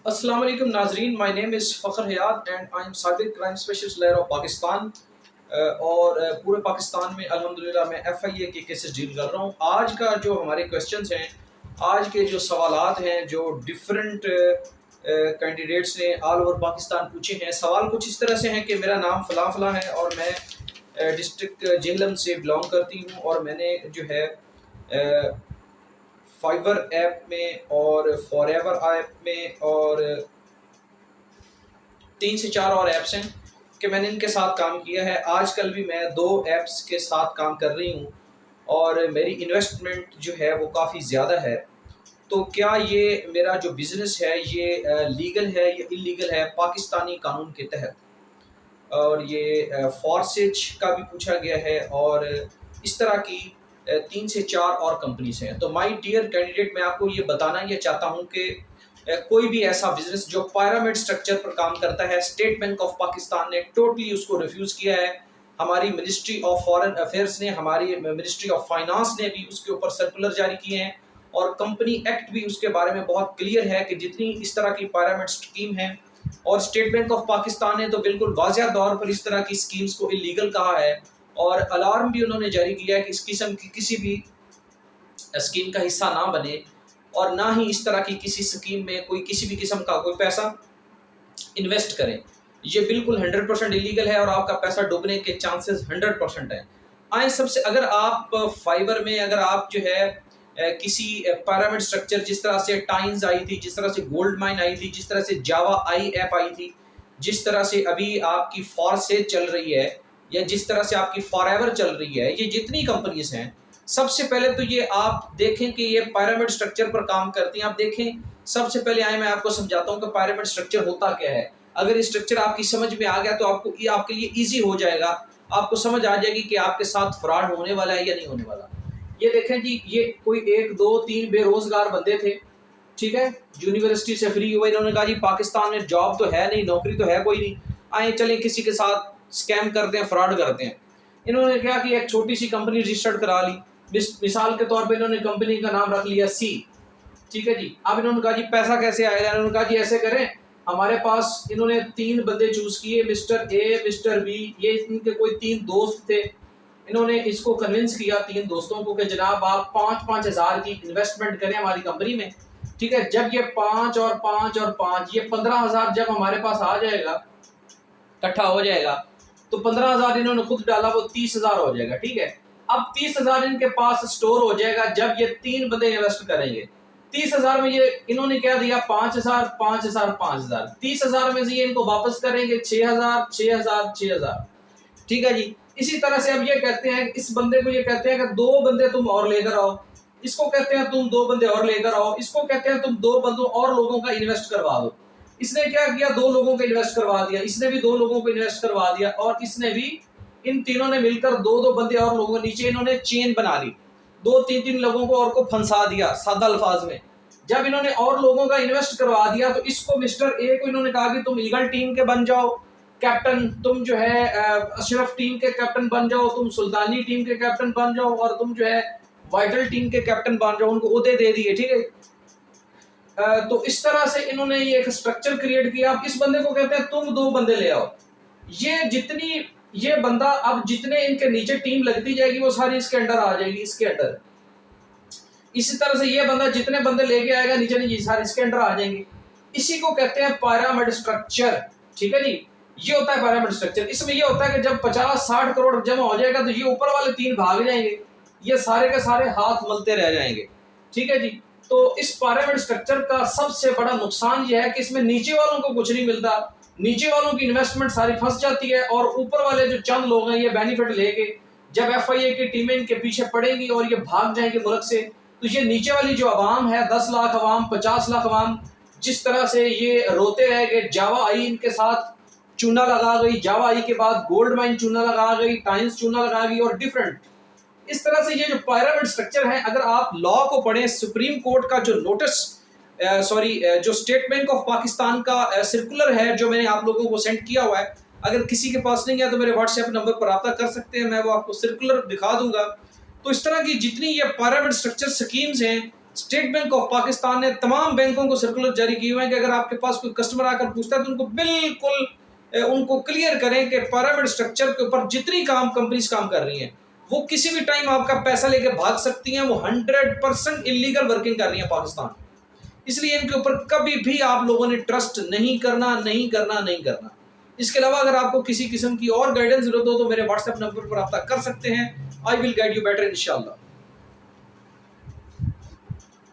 अस्सलाम वालेकुम नाजरीन, my name is Fakhar Hayat and I am साबिक crime specialist lawyer of Pakistan. और पूरे पाकिस्तान में अल्हम्दुलिल्लाह मैं FIA के केसेस डील कर रहा हूँ। आज का जो हमारे क्वेश्चंस हैं, आज के जो सवालात हैं, जो डिफरेंट कैंडिडेट्स ने ऑल ओवर पाकिस्तान पूछे हैं, सवाल कुछ इस तरह से हैं कि मेरा नाम फ़लाँ फ़लाँ है और मैं डिस्ट्रिक्ट जेहलम से बिलोंग करती हूँ और मैंने जो है फाइबर ऐप में और फॉरएवर ऐप में और 3 से 4 और ऐप्स हैं कि मैंने इनके साथ काम किया है। आजकल भी मैं 2 ऐप्स के साथ काम कर रही हूँ और मेरी इन्वेस्टमेंट जो है वो काफ़ी ज़्यादा है। तो क्या ये मेरा जो बिज़नेस है ये लीगल है या इल्लीगल है पाकिस्तानी कानून के तहत? और ये फॉरसेज का भी पूछा गया है और इस तरह की 3 से 4 और कंपनीज हैं। तो माय डियर कैंडिडेट, मैं आपको ये बताना ये चाहता हूँ कि कोई भी ऐसा बिजनेस जो पिरामिड स्ट्रक्चर पर काम करता है, स्टेट बैंक ऑफ पाकिस्तान ने टोटली उसको रिफ्यूज़ किया है। हमारी मिनिस्ट्री ऑफ फॉरेन अफेयर्स ने, हमारी मिनिस्ट्री ऑफ फाइनेंस ने भी उसके ऊपर सर्कुलर जारी किए हैं और कंपनी एक्ट भी उसके बारे में बहुत क्लियर है कि जितनी इस तरह की पिरामिड स्कीम है, और स्टेट बैंक ऑफ पाकिस्तान ने तो बिल्कुल वाज़ेह तौर पर इस तरह की स्कीम्स को इलीगल कहा है और अलार्म भी उन्होंने जारी किया है कि इस किस्म की किसी भी स्कीम का हिस्सा ना बने और ना ही इस तरह की किसी स्कीम में कोई किसी भी किस्म का कोई पैसा इन्वेस्ट करें। ये बिल्कुल 100% इलीगल है और आपका पैसा डूबने के चांसेस 100% हैं। आए सबसे, अगर आप फाइबर में अगर आप जो है किसी पिरामिड स्ट्रक्चर, जिस तरह से टाइम्स आई थी, जिस तरह से गोल्ड माइन आई थी, जिस तरह से जावा आई ऐप आई थी, जिस तरह से अभी आपकी फॉरसेज चल रही है या जिस तरह से आपकी फॉरएवर चल रही है, ये जितनी कंपनीज हैं, सबसे पहले तो ये आप देखें कि ये पिरामिड स्ट्रक्चर पर काम करती हैं। आप देखें, सबसे पहले आए मैं आपको समझाता हूँ कि पिरामिड स्ट्रक्चर होता क्या है। अगर ये स्ट्रक्चर आपकी समझ में आ गया तो आपको ये आपके लिए ईजी हो जाएगा, आपको समझ आ जाएगी कि आपके साथ फ्रॉड होने वाला है या नहीं होने वाला। ये देखें जी, ये कोई 1 2 3 बेरोजगार बंदे थे, ठीक है, यूनिवर्सिटी से फ्री हुए, इन्होंने कहा जी पाकिस्तान में जॉब तो है नहीं, नौकरी तो है कोई नहीं, आए चले किसी के साथ स्कैम करते हैं, फ्रॉड करते हैं। इन्होंने क्या कि एक छोटी सी कंपनी रजिस्टर्ड करा ली, मिसाल के तौर पे इन्होंने कंपनी का नाम रख लिया सी, ठीक है जी। अब इन्होंने कहा जी पैसा कैसे आएगा, इन्होंने कहा जी ऐसे करें, हमारे पास, इन्होंने 3 बंदे चूज किए, मिस्टर ए, मिस्टर बी, ये इनके कोई 3 दोस्त थे। इन्होंने इसको कन्विंस किया 3 दोस्तों को कि जनाब आप 5-5 हज़ार की इन्वेस्टमेंट करें हमारी कंपनी में, ठीक है। जब ये 5 और 5 और 5, ये 15,000 जब हमारे पास आ जाएगा, इकट्ठा हो जाएगा, तो 15,000 इन्होंने खुद डाला, वो 30,000 हो जाएगा, ठीक है। अब 30,000 इनके पास स्टोर हो जाएगा जब ये 3 बंदे इन्वेस्ट करेंगे। 30,000 में ये इन्होंने क्या दिया, 5,000 5,000 5,000, 30,000 में से ये इनको वापस करेंगे 6,000 6,000 6,000, ठीक है जी। इसी तरह से अब ये कहते हैं, इस बंदे को ये कहते हैं कि 2 बंदे तुम और लेकर आओ, इसको कहते हैं तुम 2 बंदे और लेकर आओ, इसको कहते हैं तुम 2 बंदों और लोगों का इन्वेस्ट करवा दो। इसने क्या किया, 2 लोगों को इन्वेस्ट करवा दिया, इसने भी 2 लोगों को इन्वेस्ट करवा दिया और इसने भी, इन तीनों ने मिलकर 2-2 बंदे और लोगों के नीचे इन्होंने चेन बना ली, 2-3 लोगों को और को फंसा दिया सादा अल्फाज में। जब इन्होंने और लोगों का इन्वेस्ट करवा दिया तो इसको, मिस्टर ए को इन्होंने कहा कि तुम ईगल टीम के बन जाओ कैप्टन, तुम जो है अशरफ टीम के कैप्टन बन जाओ, तुम सुल्तानी टीम के कैप्टन बन जाओ और तुम जो है वाइटल टीम के कैप्टन बन जाओ, उनको ओहदे दे दिए, ठीक है। तो इस तरह से इन्होंने ये एक स्ट्रक्चर क्रिएट किया। अब इस बंदे को कहते हैं तुम 2 बंदे ले आओ, ये बंदा, अब जितने इनके नीचे टीम लगती जाएगी वो सारी इसके अंडर आ जाएगी, इसके अंडर। इसी तरह से ये बंदा जितने बंदे लेके आएगा नीचे नहीं, सारे इसके अंडर आ जाएंगे। इसी को कहते हैं पिरामिड स्ट्रक्चर, ठीक है जी। ये होता है पिरामिड स्ट्रक्चर। इसमें ये होता है कि जब 50-60 करोड़ जमा हो जाएगा तो ये ऊपर वाले 3 भाग जाएंगे, ये सारे के सारे हाथ मलते रह जाएंगे, ठीक है जी। तो इस पिरामिड स्ट्रक्चर का सबसे बड़ा नुकसान यह है कि इसमें नीचे वालों को कुछ नहीं मिलता, नीचे वालों की इन्वेस्टमेंट सारी फंस जाती है और ऊपर वाले जो चंद लोग हैं ये बेनिफिट लेके जब FIA की टीमें इनके पीछे पड़ेंगी और ये भाग जाएंगे मुल्क से, तो ये नीचे वाली जो अवाम है, 10 लाख अवाम, 50 लाख अवाम, जिस तरह से ये रोते रह गए, जावा आई इनके साथ चूना लगा गई, जावा आई के बाद गोल्ड माइन चूना लगा गई, टाइम्स चूना लगा गई और डिफरेंट, इस तरह से ये जो पिरामिड स्ट्रक्चर है, अगर आप लॉ को पढ़ें, सुप्रीम कोर्ट का जो नोटिस, जो स्टेट बैंक ऑफ पाकिस्तान का सर्कुलर है जो मैंने आप लोगों को सेंड किया हुआ है, अगर किसी के पास नहीं है तो मेरे व्हाट्सएप नंबर पर रब्ता कर सकते हैं, मैं वो आपको सर्कुलर दिखा दूंगा। तो इस तरह की जितनी ये पिरामिड स्ट्रक्चर स्कीम्स हैं, स्टेट बैंक ऑफ पाकिस्तान ने तमाम बैंकों को सर्कुलर जारी किए हुए हैं कि अगर आपके पास कोई कस्टमर आकर पूछता है तो उनको बिल्कुल उनको क्लियर करें कि पिरामिड स्ट्रक्चर के ऊपर जितनी कंपनीज काम कर रही हैं वो किसी भी टाइम आपका पैसा लेके भाग सकती हैं, वो 100% इलीगल वर्किंग कर रही है पाकिस्तान। इसलिए इनके ऊपर कभी भी आप लोगों ने ट्रस्ट नहीं करना, नहीं करना, नहीं करना। इसके अलावा अगर आपको किसी किस्म की और गाइडेंस जरूरत हो तो मेरे व्हाट्सएप नंबर पर रब्ता कर सकते हैं। I will guide you better इंशाल्लाह।